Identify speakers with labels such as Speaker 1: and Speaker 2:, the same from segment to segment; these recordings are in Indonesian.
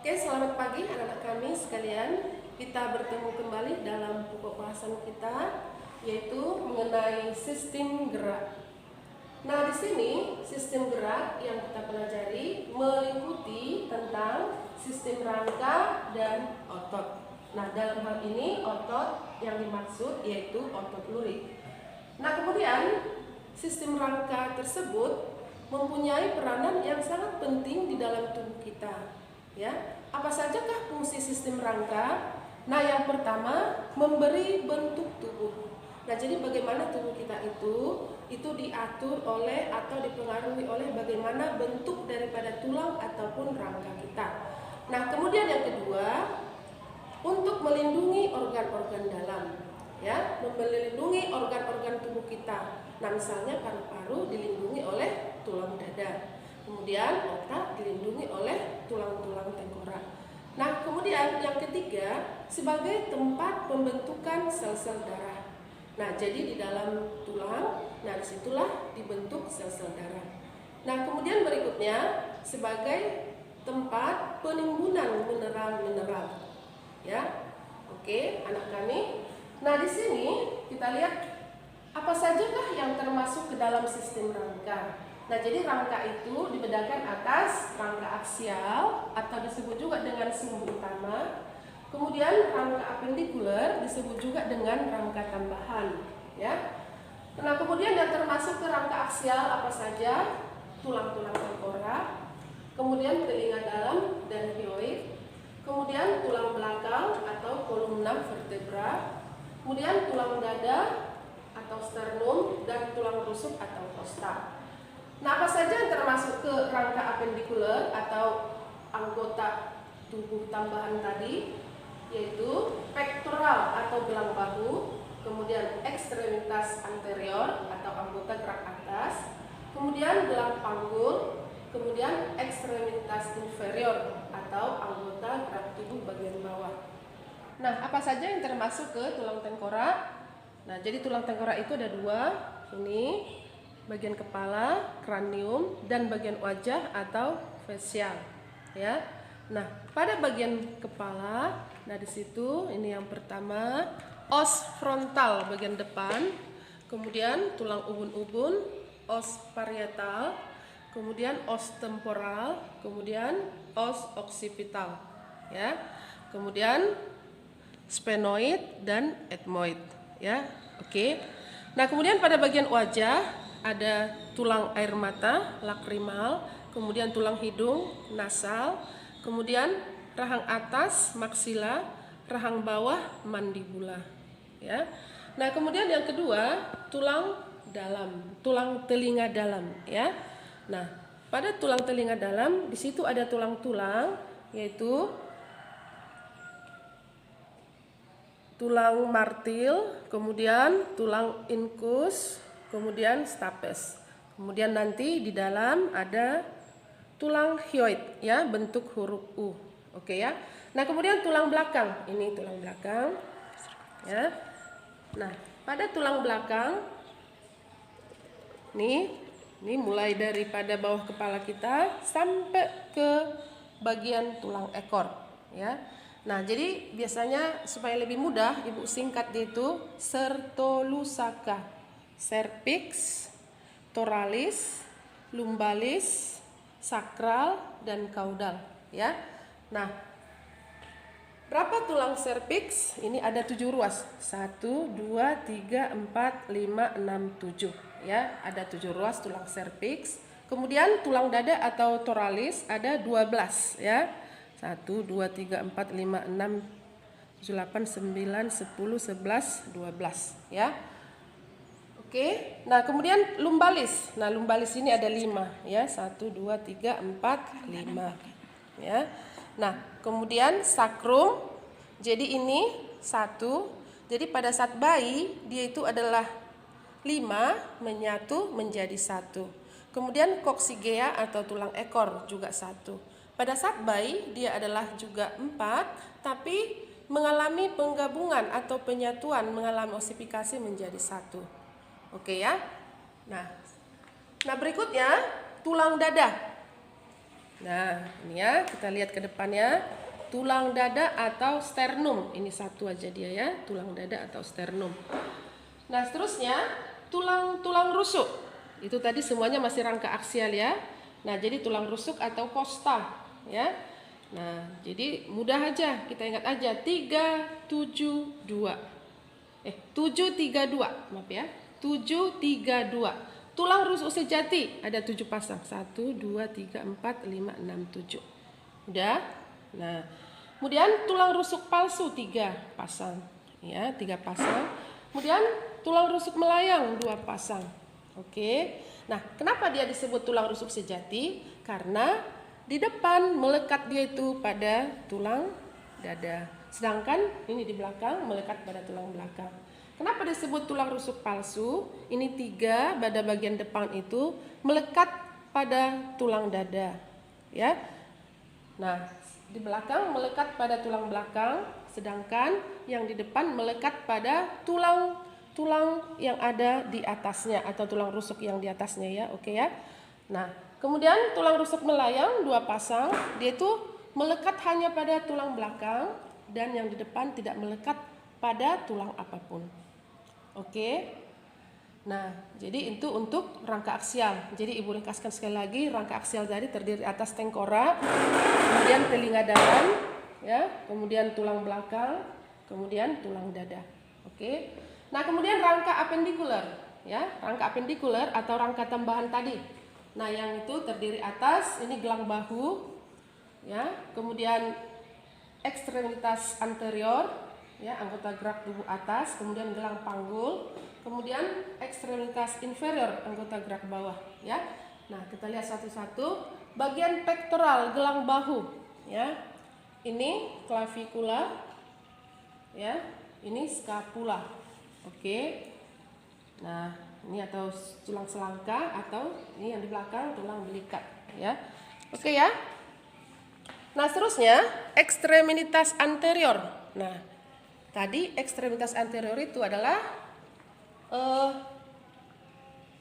Speaker 1: Oke, selamat pagi anak-anak kami sekalian. Kita bertemu kembali dalam pokok bahasan kita, yaitu mengenai sistem gerak. Nah, di sini sistem gerak yang kita pelajari meliputi tentang sistem rangka dan otot. Nah, dalam hal ini otot yang dimaksud yaitu otot lurik. Nah, kemudian sistem rangka tersebut mempunyai peranan yang sangat penting di dalam tubuh kita. Ya, apa sajakah fungsi sistem rangka? Nah, yang pertama memberi bentuk tubuh. Nah, jadi bagaimana tubuh kita itu diatur oleh atau dipengaruhi oleh bagaimana bentuk daripada tulang ataupun rangka kita. Nah, kemudian yang kedua, untuk melindungi organ-organ dalam, ya, melindungi organ-organ tubuh kita. Nah, misalnya paru-paru dilindungi oleh tulang dada. Kemudian otak dilindungi oleh tulang-tulang tengkorak. Nah, kemudian yang ketiga, sebagai tempat pembentukan sel-sel darah. Nah, jadi di dalam tulang, nah disitulah dibentuk sel-sel darah. Nah, kemudian berikutnya sebagai tempat penimbunan mineral-mineral. Ya, oke, anak kami. Nah, di sini kita lihat apa sajakah yang termasuk ke dalam sistem rangka. Nah, jadi rangka itu dibedakan atas rangka aksial atau disebut juga dengan sumbu utama. Kemudian rangka apendikuler disebut juga dengan rangka tambahan, ya. Nah, kemudian yang termasuk ke rangka aksial apa saja? Tulang-tulang tengkorak, kemudian telinga dalam dan hyoid, kemudian tulang belakang atau kolumna vertebra, kemudian tulang dada atau sternum dan tulang rusuk atau kosta. Nah, apa saja yang termasuk ke rangka apendikuler atau anggota tubuh tambahan tadi, yaitu pektoral atau gelang bahu, kemudian ekstremitas anterior atau anggota gerak atas, kemudian gelang panggul, kemudian ekstremitas inferior atau anggota gerak tubuh bagian bawah. Nah, apa saja yang termasuk ke tulang tengkorak? Nah, jadi tulang tengkorak itu ada dua, ini bagian kepala, kranium, dan bagian wajah atau fasial, ya. Nah, pada bagian kepala, nah di situ ini yang pertama os frontal bagian depan, kemudian tulang ubun-ubun, os parietal, kemudian os temporal, kemudian os occipital, ya. Kemudian sphenoid dan ethmoid, ya. Oke. Nah, kemudian pada bagian wajah ada tulang air mata, lakrimal, kemudian tulang hidung, nasal, kemudian rahang atas, maksila, rahang bawah, mandibula, ya. Nah, kemudian yang kedua, tulang dalam, tulang telinga dalam, ya. Nah, pada tulang telinga dalam di situ ada tulang-tulang, yaitu tulang martil, kemudian tulang incus, kemudian stapes. Kemudian nanti di dalam ada tulang hyoid, ya, bentuk huruf U. Oke, ya. Nah, kemudian tulang belakang. Ini tulang belakang, ya. Nah, pada tulang belakang ini mulai daripada bawah kepala kita sampai ke bagian tulang ekor, ya. Nah, jadi biasanya supaya lebih mudah Ibu singkat itu sertolusaka. Cervix, thoralis, lumbalis, sakral, dan caudal, ya. Nah, berapa tulang cervix? Ini ada 7 ruas. 1, 2, 3, 4, 5, 6, 7, ya. Ada 7 ruas tulang cervix. Kemudian tulang dada atau thoralis ada 12, ya. 1, 2, 3, 4, 5, 6, 7, 8, 9, 10, 11, 12, ya. Oke, nah kemudian lumbalis. Nah, lumbalis ini ada 5, ya. 1, 2, 3, 4, 5, ya. Nah, kemudian sakrum. Jadi ini 1. Jadi pada saat bayi dia itu adalah 5 menyatu menjadi 1. Kemudian koksigea atau tulang ekor juga 1. Pada saat bayi dia adalah juga 4, tapi mengalami penggabungan atau penyatuan, mengalami osifikasi menjadi 1. Oke, ya. Nah berikutnya tulang dada. Nah, ini ya, kita lihat ke depannya. Tulang dada atau sternum. Ini satu aja dia ya, tulang dada atau sternum. Nah, seterusnya tulang rusuk. Itu tadi semuanya masih rangka aksial ya. Nah, jadi tulang rusuk atau costa ya. Nah, jadi mudah aja, kita ingat aja 372. 732, maaf ya. 732. Tulang rusuk sejati ada 7 pasang. 1 2 3 4 5 6 7. Udah? Nah, kemudian tulang rusuk palsu 3 pasang. Ya, 3 pasang. Kemudian tulang rusuk melayang 2 pasang. Oke. Nah, kenapa dia disebut tulang rusuk sejati? Karena di depan melekat dia itu pada tulang dada. Sedangkan ini di belakang melekat pada tulang belakang. Kenapa disebut tulang rusuk palsu? Ini 3 pada bagian depan itu melekat pada tulang dada. Ya. Nah, di belakang melekat pada tulang belakang, sedangkan yang di depan melekat pada tulang yang ada di atasnya atau tulang rusuk yang di atasnya ya. Oke ya. Nah, kemudian tulang rusuk melayang 2 pasang, dia itu melekat hanya pada tulang belakang dan yang di depan tidak melekat pada tulang apapun. Oke. Nah, jadi itu untuk rangka aksial. Jadi Ibu ringkaskan sekali lagi, rangka aksial tadi terdiri atas tengkorak, kemudian telinga dalam, ya, kemudian tulang belakang, kemudian tulang dada. Oke. Nah, kemudian rangka apendikuler, ya, rangka apendikuler atau rangka tambahan tadi. Nah, yang itu terdiri atas ini gelang bahu, ya, kemudian ekstremitas anterior, ya, anggota gerak tubuh atas, kemudian gelang panggul, kemudian ekstremitas inferior, anggota gerak bawah, ya. Nah, kita lihat satu-satu. Bagian pektoral, gelang bahu, ya. Ini clavikula, ya. Ini scapula. Oke. Nah, ini atau tulang selangka atau ini yang di belakang tulang belikat, ya. Oke ya. Nah, seterusnya ekstremitas anterior. Nah, tadi ekstremitas anterior itu adalah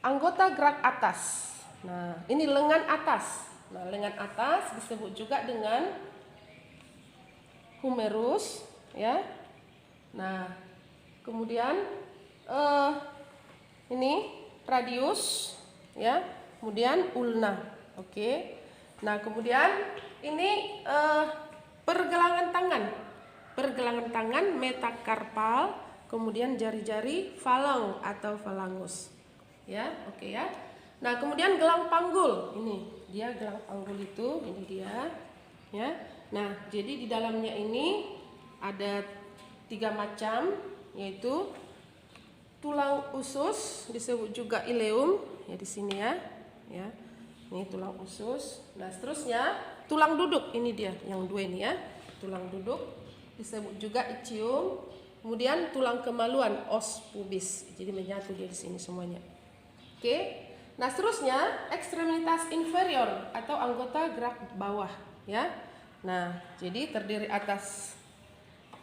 Speaker 1: anggota gerak atas. Nah, ini lengan atas. Nah, lengan atas disebut juga dengan humerus, ya. Nah, kemudian ini radius, ya. Kemudian ulna. Oke. Nah, kemudian ini pergelangan tangan. Pergelangan tangan metakarpal, kemudian jari-jari falang atau falangus. Ya, oke ya. Nah, kemudian gelang panggul. Ini dia gelang panggul itu, ini dia. Ya. Nah, jadi di dalamnya ini ada 3 macam, yaitu tulang usus disebut juga ileum, ya di sini ya. Ya. Ini tulang usus. Nah, seterusnya tulang duduk, ini dia yang 2 ini ya. Tulang duduk disebut juga ischium. Kemudian tulang kemaluan, os pubis. Jadi menyatu dia di sini semuanya. Oke. Nah, seterusnya ekstremitas inferior atau anggota gerak bawah, ya. Nah, jadi terdiri atas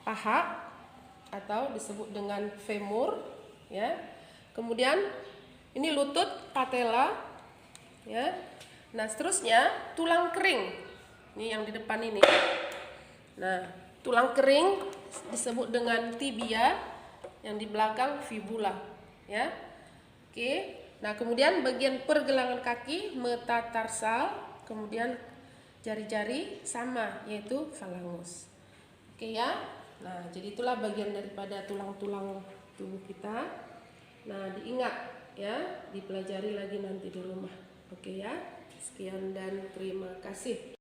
Speaker 1: paha atau disebut dengan femur, ya. Kemudian ini lutut, patella, ya. Nah, seterusnya tulang kering. Ini yang di depan ini. Nah, tulang kering disebut dengan tibia, yang di belakang fibula, ya. Oke. Nah, kemudian bagian pergelangan kaki metatarsal, kemudian jari-jari sama, yaitu falangus. Oke ya. Nah, jadi itulah bagian daripada tulang-tulang tubuh kita. Nah, diingat ya, dipelajari lagi nanti di rumah. Oke ya. Sekian dan terima kasih.